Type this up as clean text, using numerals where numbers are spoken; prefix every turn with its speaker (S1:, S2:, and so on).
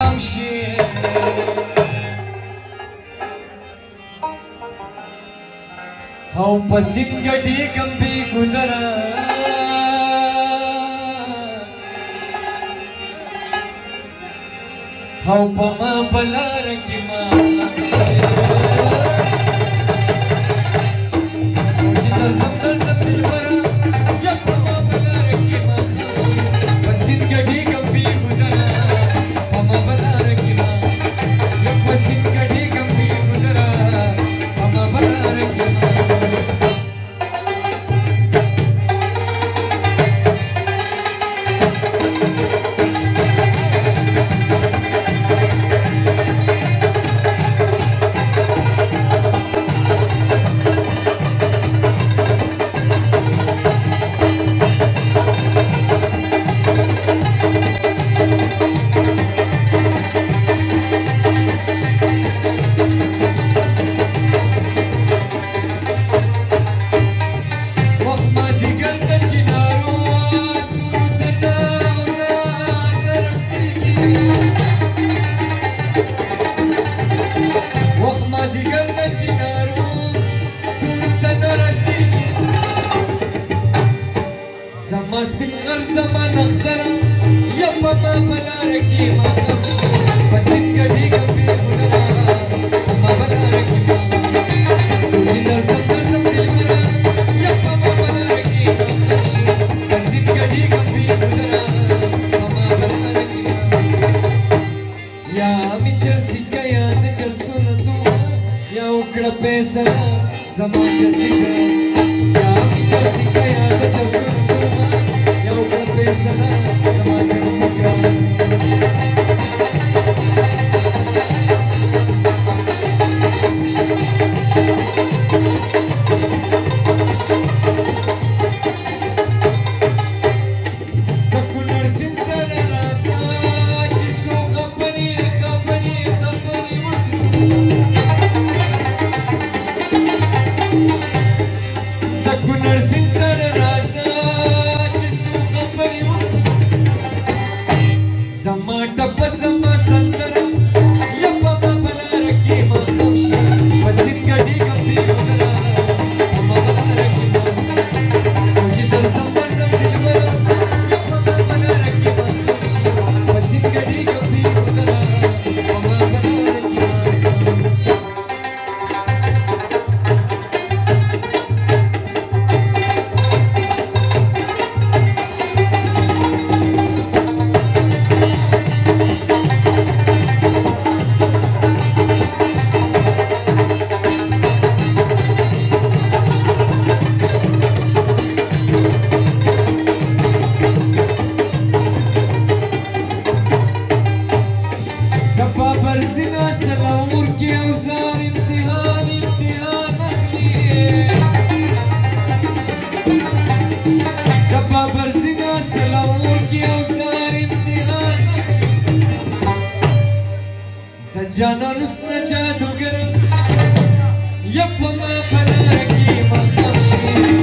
S1: او پسین گډي کمبي ګذرا او پما بلار کی ما سوچ در زم دلبرا یا پما بلار کی ما پسین گډي کمبي ګذرا پما بلار کی ما یا پسین گډي کمبي ګذرا پما بلار کی ما زمان اخترا یا پما بلار کی ما خمشی پسین گډي کمبي ګذرا پما بلار کی ما سوچی در زم دلبرا یا پما بلار کی ما خمشی پسین گډي کمبي ګذرا پما بلار کی ما یا می چرسی کیا د چل سن تو یا وکړه پیسلا زما چرسی جا یا می چرسی کیا د چل سن تو Salam, Samajam Sijam. Jana nusna jadugar ya pama bala ki ma khamshi